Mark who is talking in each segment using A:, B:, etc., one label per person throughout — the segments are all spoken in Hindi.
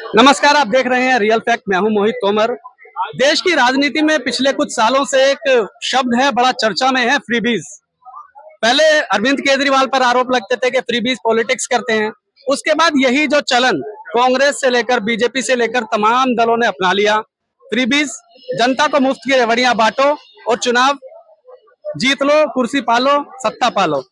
A: नमस्कार, आप देख रहे हैं रियल फैक्ट। मैं हूं मोहित तोमर। देश की राजनीति में पिछले कुछ सालों से एक शब्द है, बड़ा चर्चा में है, फ्रीबीज। पहले अरविंद केजरीवाल पर आरोप लगते थे कि फ्रीबीज पॉलिटिक्स करते हैं। उसके बाद यही जो चलन कांग्रेस से लेकर बीजेपी से लेकर तमाम दलों ने अपना लिया। फ्रीबीज, जनता को मुफ्त की रेवड़ियां बांटो और चुनाव जीत लो, कुर्सी पालो, सत्ता पालो।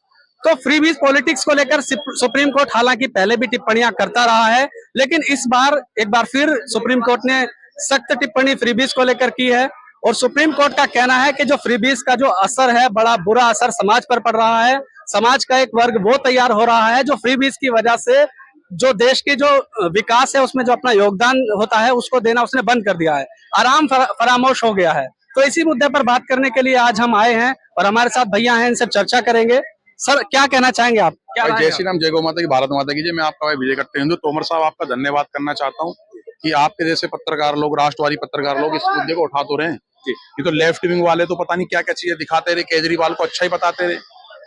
A: तो फ्रीबीज पॉलिटिक्स को लेकर सुप्रीम कोर्ट हालांकि पहले भी टिप्पणियां करता रहा है, लेकिन इस बार एक बार फिर सुप्रीम कोर्ट ने सख्त टिप्पणी फ्रीबीज को लेकर की है। और सुप्रीम कोर्ट का कहना है कि जो फ्रीबीज का जो असर है, बड़ा बुरा असर समाज पर पड़ रहा है। समाज का एक वर्ग वो तैयार हो रहा है जो फ्रीबीज की वजह से जो देश की जो विकास है उसमें जो अपना योगदान होता है उसको देना उसने बंद कर दिया है। आराम फरामोश हो गया है। तो इसी मुद्दे पर बात करने के लिए आज हम आए हैं और हमारे साथ भैया हैं, इनसे चर्चा करेंगे। सर, क्या कहना चाहेंगे आप? क्या
B: भाई, जय श्री राम, जय गौ माता की, भारत माता की जय। मैं आपका भाई विजय कट्टे हिंदू तोमर साहब आपका धन्यवाद करना चाहता हूँ कि आपके जैसे पत्रकार लोग, राष्ट्रवादी पत्रकार लोग इस मुद्दे को उठा तो रहे हैं। ये तो लेफ्ट विंग वाले तो पता नहीं क्या क्या चीजें दिखाते रहे, केजरीवाल को अच्छा ही बताते रहे।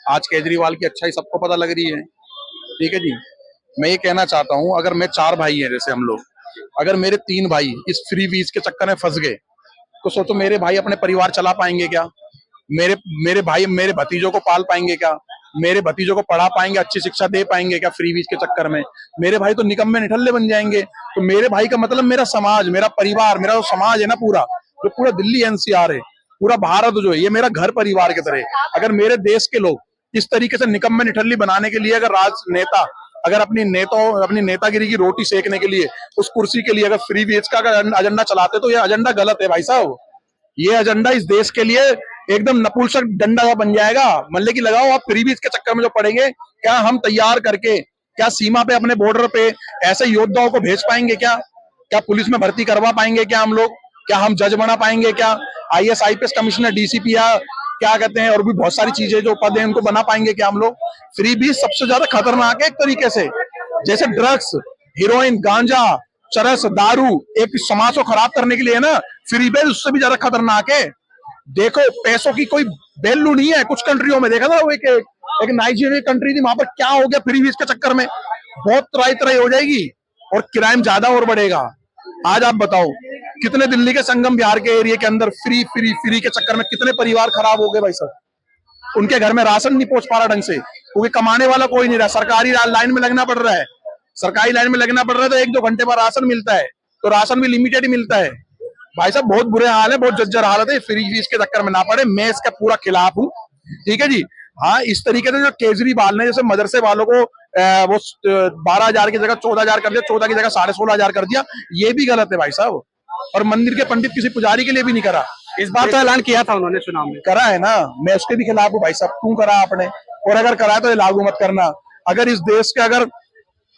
B: आज केजरीवाल की अच्छाई सबको पता लग रही है। ठीक है जी। मैं ये कहना चाहता हूँ, अगर मैं 4 भाई हैं जैसे हम लोग, अगर मेरे 3 भाई इस फ्री वीज के चक्कर में फंस गए तो सोचो मेरे भाई अपने परिवार चला पाएंगे क्या? मेरे मेरे भाई मेरे भतीजों को पाल पाएंगे क्या? मेरे भतीजों को पढ़ा पाएंगे, अच्छी शिक्षा दे पाएंगे क्या फ्रीबीज के चक्कर में? मेरे भाई तो निकम्मे निठल्ले बन जाएंगे। तो मेरे भाई का मतलब मेरा समाज, मेरा परिवार, मेरा जो समाज है ना, पूरा जो पूरा दिल्ली एनसीआर है, पूरा भारत जो है, ये मेरा घर परिवार की तरह। अगर मेरे देश के लोग इस तरीके से निकम्मे निठल्ली बनाने के लिए, अगर राजनेता अगर अपनी नेतागिरी की रोटी सेकने के लिए, उस कुर्सी के लिए अगर फ्री वीज का एजेंडा चलाते, तो ये एजेंडा गलत है भाई साहब। ये एजेंडा इस देश के लिए एकदम नपुंसक डंडा बन जाएगा। मल्ले की लगाओ आप, फ्री बीज के चक्कर में जो पड़ेंगे, क्या हम तैयार करके क्या सीमा पे अपने बॉर्डर पे ऐसे योद्धाओं को भेज पाएंगे क्या? क्या पुलिस में भर्ती करवा पाएंगे क्या हम लोग? क्या हम जज बना पाएंगे क्या? आईएएस आईपीएस कमिश्नर, डीसीपी या क्या कहते हैं, और भी बहुत सारी चीजें जो पद है उनको बना पाएंगे क्या हम लोग? फ्री बीज सबसे ज्यादा खतरनाक है एक तरीके से। जैसे ड्रग्स, हीरोइन, गांजा, चरस, दारू एक समाज को खराब करने के लिए ना, फ्री बेल उससे भी ज्यादा खतरनाक है। देखो, पैसों की कोई वैल्यू नहीं है। कुछ कंट्रियों में देखा था, वो एक नाइजीरिया कंट्री थी, वहां पर क्या हो गया फ्री वीज के चक्कर में, बहुत तराई तराई हो जाएगी और क्राइम ज्यादा और बढ़ेगा। आज आप बताओ, कितने दिल्ली के संगम बिहार के एरिया के अंदर फ्री फ्री फ्री के चक्कर में कितने परिवार खराब हो गए भाई साहब। उनके घर में राशन नहीं पहुंच पा रहा ढंग से, क्योंकि कमाने वाला कोई नहीं रहा। सरकारी लाइन में लगना पड़ रहा है। सरकारी लाइन में लगना पड़ रहा है तो 1-2 घंटे बाद राशन मिलता है, तो राशन भी लिमिटेड ही मिलता है। भाई साहब बहुत बुरे हाल है, बहुत जर्जर हालत है। फ्री फीस के चक्कर में ना पड़े, मैं इसका पूरा खिलाफ हूँ। ठीक है जी। हाँ, इस तरीके से जो केजरीवाल ने जैसे मदरसे वालों को वो 12,000 की जगह 14,000 कर दिया, 14 की जगह 16,500 कर दिया, ये भी गलत है भाई साहब। और मंदिर के पंडित किसी पुजारी के लिए भी नहीं करा।
A: इस बार तो ऐलान किया था उन्होंने चुनाव में।
B: करा है ना, मैं उसके भी खिलाफ हूँ भाई साहब। क्यों करा आपने? और अगर करा है तो ये लागू मत करना। अगर इस देश के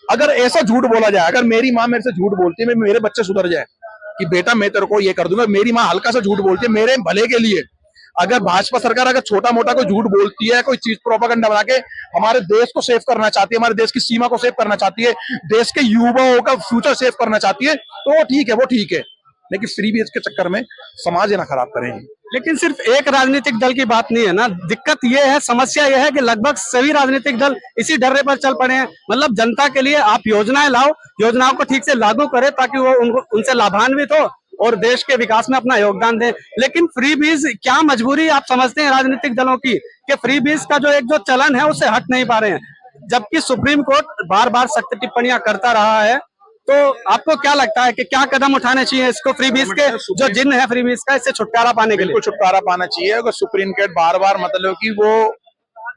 B: अगर ऐसा झूठ बोला जाए, अगर मेरी माँ मेरे से झूठ बोलती है, मेरे बच्चे सुधर जाए कि बेटा मैं तेरे को ये कर दूंगा, मेरी माँ हल्का सा झूठ बोलती है मेरे भले के लिए। अगर भाजपा सरकार अगर छोटा मोटा कोई झूठ बोलती है, कोई चीज प्रोपेगेंडा बना के हमारे देश को सेव करना चाहती है, हमारे देश की सीमा को सेव करना चाहती है, देश के युवाओं का फ्यूचर सेव करना चाहती है, तो वो ठीक है, वो ठीक है। लेकिन फ्री बीज के चक्कर में समाज ना खराब करेंगे।
A: लेकिन सिर्फ एक राजनीतिक दल की बात नहीं है ना, दिक्कत ये है, समस्या ये है कि लगभग सभी राजनीतिक दल इसी डर्रे पर चल पड़े हैं। मतलब जनता के लिए आप योजनाएं लाओ, योजनाओं को ठीक से लागू करें ताकि वो उनसे लाभान्वित हो और देश के विकास में अपना योगदान दें। लेकिन फ्री बीज क्या मजबूरी आप समझते हैं राजनीतिक दलों की कि फ्री बीज का जो एक चलन है उससे हट नहीं पा रहे हैं, जबकि सुप्रीम कोर्ट बार बार सख्त टिप्पणियां करता रहा है। तो आपको क्या लगता है कि क्या कदम उठाने चाहिए इसको, फ्री बीज के जो जिन्न है फ्री बीज का, इससे छुटकारा पाने के लिए?
B: छुटकारा पाना चाहिए। अगर सुप्रीम कोर्ट बार बार मतलब कि वो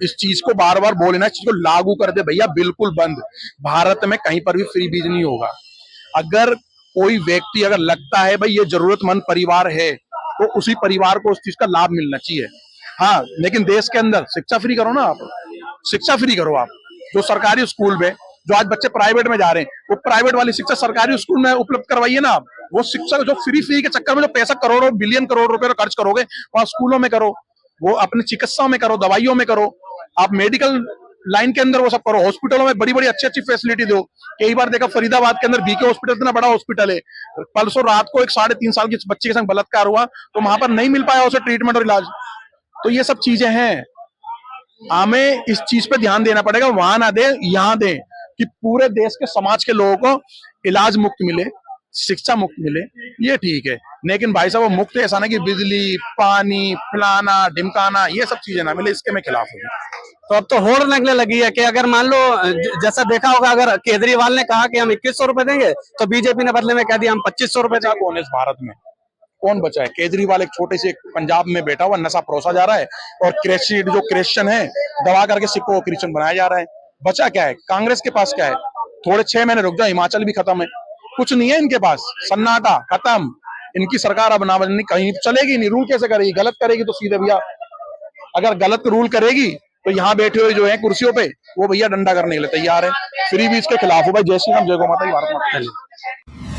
B: इस चीज को बार बार बोले, इस चीज को लागू कर दे, भैया बिल्कुल बंद। भारत में कहीं पर भी फ्री बीज नहीं होगा। अगर कोई व्यक्ति अगर लगता है भाई ये जरूरतमंद परिवार है, तो उसी परिवार को उस चीज का लाभ मिलना चाहिए। हाँ, लेकिन देश के अंदर शिक्षा फ्री करो ना आप, शिक्षा फ्री करो आप। जो सरकारी स्कूल में जो आज बच्चे प्राइवेट में जा रहे हैं, वो प्राइवेट वाली शिक्षा सरकारी स्कूल में उपलब्ध करवाइए ना आप। वो शिक्षा जो फ्री के चक्कर में जो पैसा करोड़ों बिलियन करोड़ रुपए का खर्च करोगे, वहां स्कूलों में करो, वो अपने चिकित्सा में करो, दवाइयों में करो, आप मेडिकल लाइन के अंदर वो सब करो। हॉस्पिटलों में बड़ी बड़ी अच्छी अच्छी फैसिलिटी दो। कई बार देखा फरीदाबाद के अंदर बीके हॉस्पिटल इतना बड़ा हॉस्पिटल है, परसों रात को एक 3.5 साल की बच्चे के संग बलात्कार हुआ, तो वहां पर नहीं मिल पाया उसे ट्रीटमेंट और इलाज। तो ये सब चीजें हैं, हमें इस चीज पे ध्यान देना पड़ेगा। वहां ना दे, यहाँ दे, कि पूरे देश के समाज के लोगों को इलाज मुफ्त मिले, शिक्षा मुक्त मिले, ये ठीक है। लेकिन भाई साहब वो मुक्त ऐसा ना कि बिजली, पानी, फलाना ढिमकाना, ये सब चीजें ना मिले, इसके मैं खिलाफ हूँ।
A: तो अब तो होड़ लगने लगी है कि अगर मान लो जैसा देखा होगा, अगर केजरीवाल ने कहा कि हम 2100 रुपए देंगे तो बीजेपी ने बदले में कह दिया हम 2500 रुपए
B: बचा
A: देंगे।
B: कौन है इस भारत में? कौन बचा है? केजरीवाल एक छोटे से पंजाब में बैठा हुआ नशा परोसा जा रहा है, और जो क्रिश्चियन है दबा करके सिखों को क्रिश्चियन बनाया जा रहा है। बचा क्या है? कांग्रेस के पास क्या है? थोड़े 6 महीने रुक जाओ, हिमाचल भी खत्म है, कुछ नहीं है इनके पास, सन्नाटा खत्म। इनकी सरकार अब ना बननी, कहीं चलेगी नहीं। रूल कैसे करेगी? गलत करेगी तो सीधे भैया, अगर गलत रूल करेगी तो यहाँ बैठे हुए जो है कुर्सियों पे, वो भैया डंडा करने के लिए तैयार है। फ्री बीज के खिलाफ हो भाई। जय श्री राम, जय गौ माता की, भारत माता की।